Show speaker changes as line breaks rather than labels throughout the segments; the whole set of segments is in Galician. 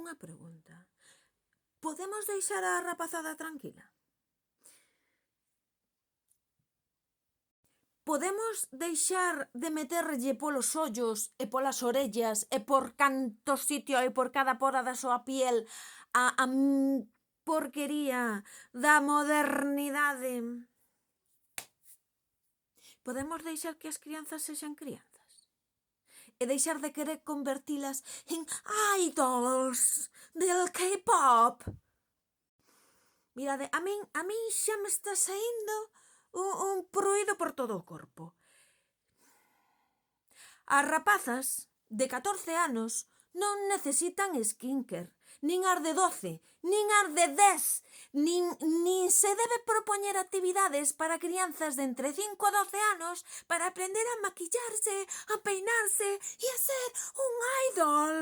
unha pregunta. Podemos deixar a rapazada tranquila? Podemos deixar de meterlle polos ollos e polas orellas e por canto sitio e por cada pora da súa piel a porquería da modernidade? Podemos deixar que as crianzas sexan crianzas? E deixar de querer convertilas en idols del K-pop? Mirade, a min xa me está saindo un pruído por todo o corpo. As rapazas de 14 anos non necesitan skincare, nin as de 12, nin as de 10, nin se debe propoñer actividades para crianzas de entre 5 e 12 anos para aprender a maquillarse, a peinarse e a ser un idol.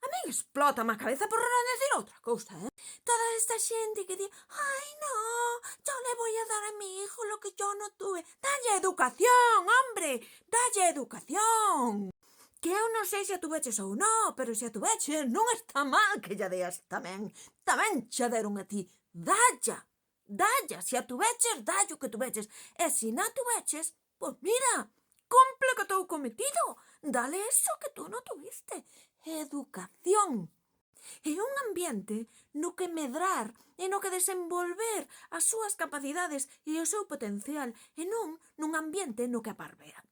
A min explótame a cabeza por non decir outra cousa, Toda esta xente que di, ay, no, yo le voy a dar a mi hijo lo que yo no tuve. Dalle educación, hombre, dalle educación. Que eu non sei se a tuveches ou non, pero se a tuveches non está mal que lla deas tamén. Tamén xa deron a ti. Dalla, se a tuveches, dalle o que tuveches. E se non a tuveches, pois mira, cumple co teu cometido. Dale eso que tú non tuviste. Educación. É un ambiente no que medrar e no que desenvolver as súas capacidades e o seu potencial e non nun ambiente no que aparvear.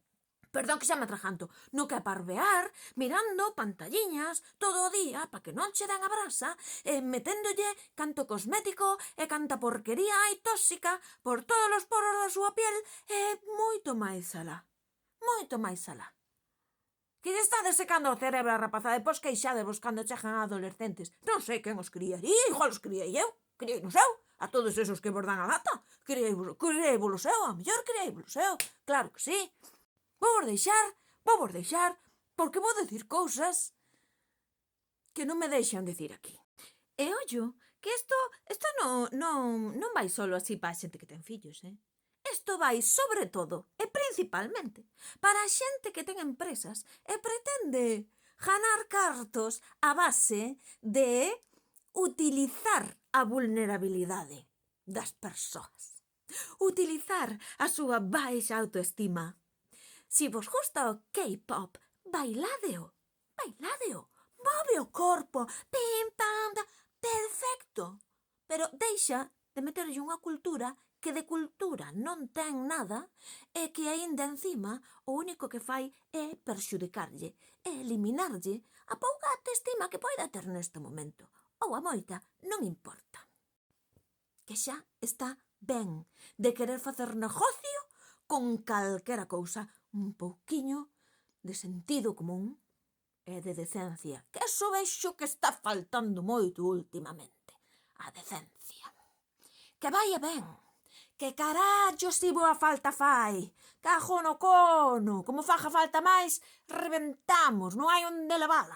Perdón que xa me atrajanto. No que aparvear mirando pantalliñas todo o día para que non che den a brasa e meténdolle canto cosmético e canta porquería hai tóxica por todos os poros da súa piel e moito máis alá. Moito máis alá. Que lle está desecando o cerebro a rapazada, depois queixadevos cando chegan a adolescentes. Non sei quen os criaría, igual os criei eu, criei nos eu, a todos esos que vos dan a lata, criei vos eu, a mellor criei vos eu, claro que sí. Vou vos deixar, porque vou decir cousas que non me deixan decir aquí. E ollo, que isto non vai solo así para a xente que ten fillos, Isto vai, sobre todo, e principalmente, para a xente que ten empresas e pretende ganar cartos a base de utilizar a vulnerabilidade das persoas. Utilizar a súa baixa autoestima. Si vos gusta o K-pop, bailadeo. Move o corpo, pim, pam, perfecto. Pero deixa de meterlle unha cultura que de cultura non ten nada e que aínda encima o único que fai é perxudicarlle e eliminarlle a pouca autoestima que poida ter neste momento. Ou a moita, non importa. Que xa está ben de querer facer negocio con calquera cousa. Un pouquiño de sentido común e de decencia. Que eso vexo que está faltando moito últimamente. A decencia. Que vai e ben. Que carallo si boa falta fai. Cajo no cono. Como faja falta máis, reventamos. Non hai onde levala.